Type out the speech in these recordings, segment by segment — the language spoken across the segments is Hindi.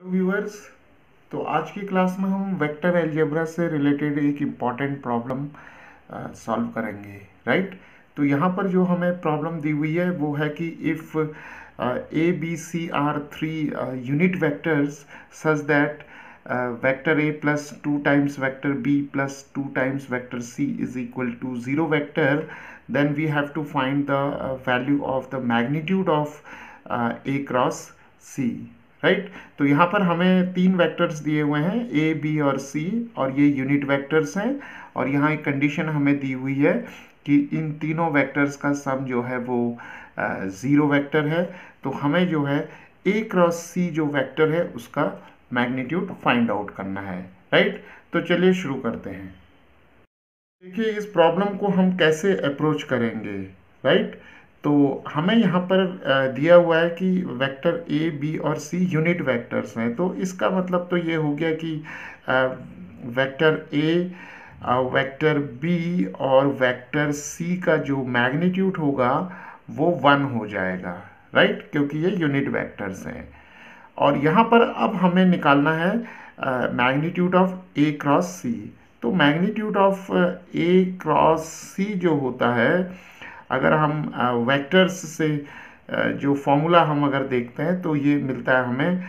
व्यूअर्स, तो आज की क्लास में हम वेक्टर अलजेब्रा से रिलेटेड एक इम्पॉर्टेंट प्रॉब्लम सॉल्व करेंगे। राइट। तो यहाँ पर जो हमें प्रॉब्लम दी हुई है वो है कि if A B C are three unit vectors such that vector A plus 2 times vector B plus 2 times vector C is equal to 0 vector, then we have to find the value of the magnitude of a cross c। Right. तो यहाँ पर हमें तीन वेक्टर्स दिए हुए हैं ए बी और सी, और ये यूनिट वेक्टर्स हैं। और यहाँ एक कंडीशन हमें दी हुई है कि इन तीनों वेक्टर्स का सम जो है वो 0 वेक्टर है। तो हमें जो है ए क्रॉस सी जो वेक्टर है उसका मैग्नीट्यूड फाइंड आउट करना है। राइट। तो चलिए शुरू करते हैं। देखिए इस प्रॉब्लम को हम कैसे अप्रोच करेंगे। राइट। तो हमें यहाँ पर दिया हुआ है कि वेक्टर ए बी और सी यूनिट वेक्टर्स हैं। तो इसका मतलब तो ये हो गया कि वेक्टर ए, वेक्टर बी और वेक्टर सी का जो मैग्नीट्यूड होगा वो 1 हो जाएगा। राइट, क्योंकि ये यूनिट वेक्टर्स हैं। और यहाँ पर अब हमें निकालना है मैग्नीट्यूड ऑफ ए क्रॉस सी। तो मैग्नीट्यूड ऑफ ए क्रॉस सी जो होता है, अगर हम वेक्टर्स से जो फॉर्मूला हम अगर देखते हैं तो ये मिलता है हमें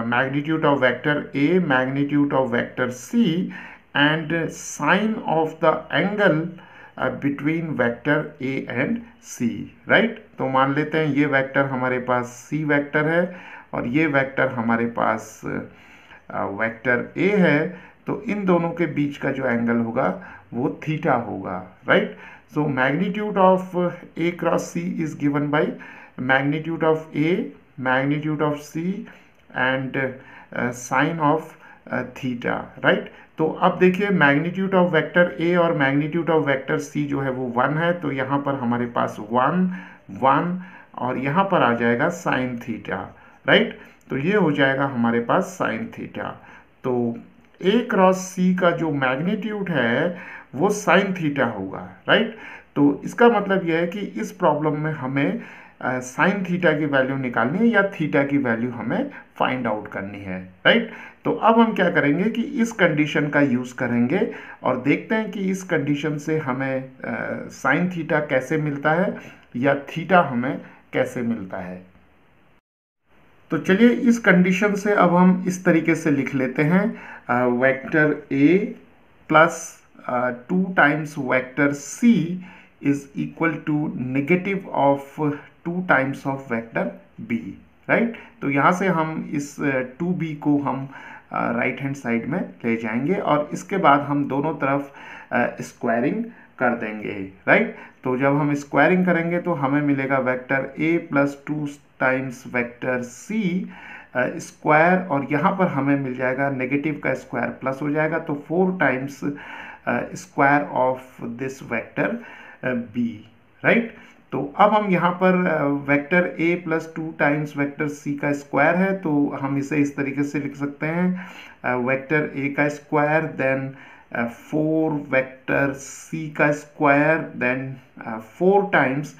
magnitude of vector A, magnitude of vector C and sine of the angle between vector A and C. Right. तो मान लेते हैं ये वेक्टर हमारे पास सी वेक्टर है और ये वेक्टर हमारे पास वेक्टर ए है। तो इन दोनों के बीच का जो एंगल होगा वो थीटा होगा। Right. So magnitude of A cross C is given by magnitude of A, magnitude of C and sine of theta. Right. तो अब देखिए मैग्नीट्यूड ऑफ वेक्टर ए और मैग्नीट्यूड ऑफ वेक्टर सी जो है वो 1 है। तो यहाँ पर हमारे पास 1 1 और यहाँ पर आ जाएगा साइन थीटा। राइट। तो ये हो जाएगा हमारे पास साइन थीटा। तो ए क्रॉस सी का जो मैग्नीट्यूड है वो साइन थीटा होगा। राइट। तो इसका मतलब यह है कि इस प्रॉब्लम में हमें साइन थीटा की वैल्यू निकालनी है या थीटा की वैल्यू हमें फाइंड आउट करनी है। राइट। तो अब हम क्या करेंगे कि इस कंडीशन का यूज़ करेंगे और देखते हैं कि इस कंडीशन से हमें साइन थीटा कैसे मिलता है या थीटा हमें कैसे मिलता है। तो चलिए इस कंडीशन से अब हम इस तरीके से लिख लेते हैं, vector A plus 2 times vector C is equal to negative of 2 times of vector B. Right. तो यहाँ से हम इस 2b को हम राइट हैंड साइड में ले जाएंगे और इसके बाद हम दोनों तरफ स्क्वायरिंग कर देंगे। राइट। तो जब हम स्क्वायरिंग करेंगे तो हमें मिलेगा vector A plus 2 times vector C square, और यहाँ पर हमें मिल जाएगा नेगेटिव का स्क्वायर प्लस हो जाएगा तो 4 times square of this vector B. Right. तो अब हम यहाँ पर vector A plus 2 times vector C का स्क्वायर है तो हम इसे इस तरीके से लिख सकते हैं, वेक्टर ए का स्क्वायर देन 4 वेक्टर सी का square then 4 times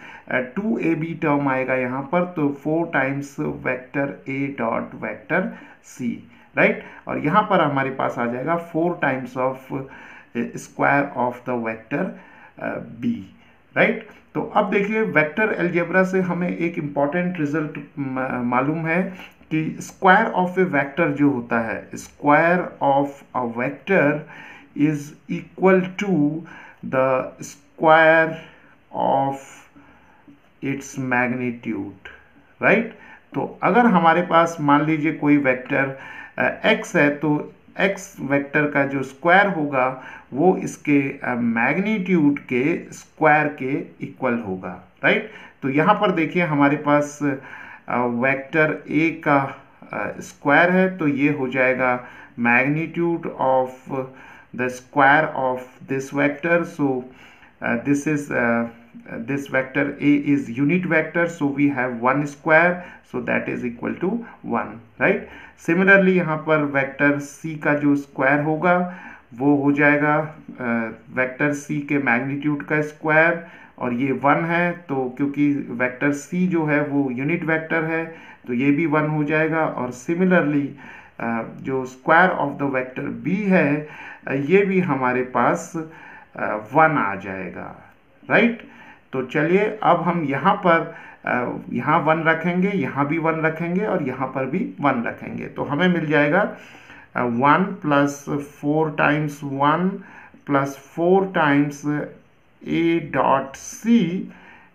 2ab term आएगा यहाँ पर, तो 4 times vector A dot vector C. Right. और यहाँ पर हमारे पास आ जाएगा 4 times of square of the vector B. Right. तो अब देखिए वेक्टर अलजेब्रा से हमें एक इम्पॉर्टेंट रिजल्ट मालूम है कि स्क्वायर ऑफ ए वेक्टर जो होता है, square of a vector is equal to the square of its magnitude. Right. तो अगर हमारे पास मान लीजिए कोई वेक्टर x है तो x वेक्टर का जो स्क्वायर होगा वो इसके मैग्नीट्यूड के स्क्वायर के इक्वल होगा। राइट। तो यहाँ पर देखिए हमारे पास वेक्टर a का स्क्वायर है तो ये हो जाएगा magnitude of the square of this vector. So this is this vector a is unit vector, so we have 1 square, so that is equal to 1. right। Similarly यहाँ पर वेक्टर c का जो स्क्वायर होगा वो हो जाएगा वेक्टर c के मैग्नीट्यूड का स्क्वायर और ये 1 है, तो क्योंकि वेक्टर सी जो है वो यूनिट वेक्टर है तो ये भी 1 हो जाएगा। और सिमिलरली जो square of the vector B है ये भी हमारे पास 1 आ जाएगा, राइट। तो चलिए अब हम यहाँ पर यहाँ 1 रखेंगे, यहाँ भी 1 रखेंगे और यहाँ पर भी 1 रखेंगे, तो हमें मिल जाएगा 1 plus 4 times 1 plus 4 times a dot c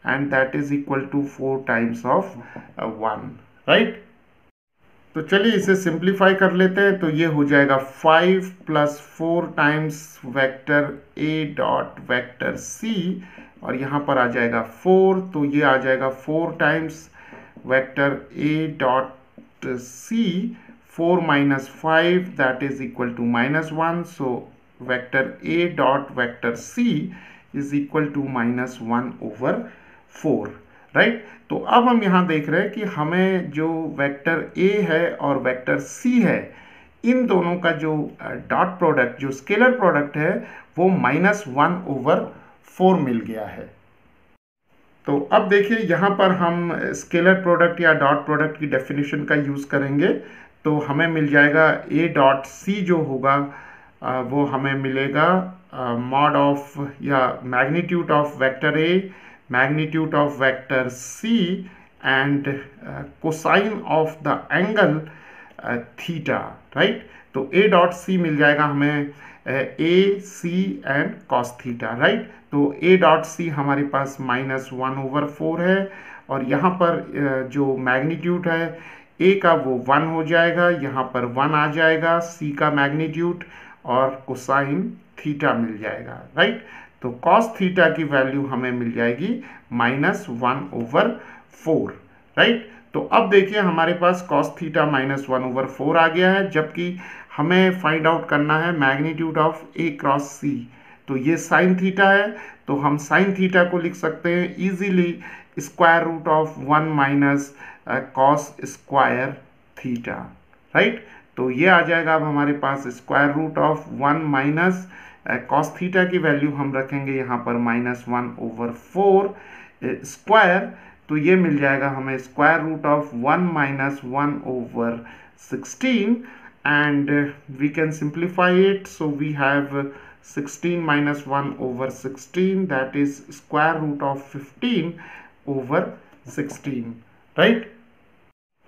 and that is equal to 4 times of 1, right. तो चलिए इसे सिंप्लीफाई कर लेते हैं, तो ये हो जाएगा 5 plus 4 times vector a dot vector c और यहाँ पर आ जाएगा 4, तो ये आ जाएगा 4 times vector a dot c, 4 minus 5 that is equal to -1, so vector a dot vector c is equal to -1/4, right. तो अब हम यहाँ देख रहे हैं कि हमें जो वेक्टर a है और वेक्टर c है इन दोनों का जो डॉट प्रोडक्ट, जो स्केलर प्रोडक्ट है वो -1/4 मिल गया है। तो अब देखिए यहाँ पर हम स्केलर प्रोडक्ट या डॉट प्रोडक्ट की डेफिनेशन का यूज़ करेंगे, तो हमें मिल जाएगा a डॉट c जो होगा वो हमें मिलेगा मॉड ऑफ या magnitude of vector a, magnitude of vector c and cosine of the angle theta, right. तो a डॉट c मिल जाएगा हमें a c and cos theta, right. तो a डॉट c हमारे पास -1/4 है और यहाँ पर जो मैग्नीट्यूड है a का वो 1 हो जाएगा, यहाँ पर 1 आ जाएगा c का मैग्नीट्यूड और कोसाइन थीटा मिल जाएगा, राइट। तो कॉस थीटा की वैल्यू हमें मिल जाएगी -1/4, राइट। तो अब देखिए हमारे पास कॉस थीटा -1/4 आ गया है, जबकि हमें फाइंड आउट करना है magnitude of a cross c। तो ये साइन थीटा है, तो हम साइन थीटा को लिख सकते हैं easily square root of 1 minus cos square theta, right. तो ये आ जाएगा अब हमारे पास square root of 1 minus cos theta की वैल्यू हम रखेंगे यहाँ पर -1/4 स्क्वायर, तो ये मिल जाएगा हमें square root of 1 minus 1/16 and we can simplify it, so we have 16 minus 1/16 that is square root of 15/16, right.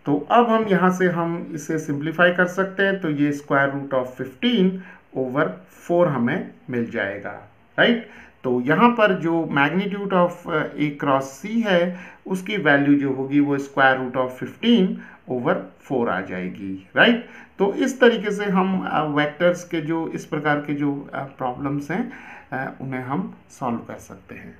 तो अब हम यहाँ से हम इसे सिंप्लीफाई कर सकते हैं, तो ये स्क्वायर रूट ऑफ 15/4 हमें मिल जाएगा, राइट। तो यहाँ पर जो magnitude of a cross c है उसकी वैल्यू जो होगी वो स्क्वायर रूट ऑफ 15/4 आ जाएगी, राइट। तो इस तरीके से हम वेक्टर्स के जो इस प्रकार के जो प्रॉब्लम्स हैं उन्हें हम सॉल्व कर सकते हैं।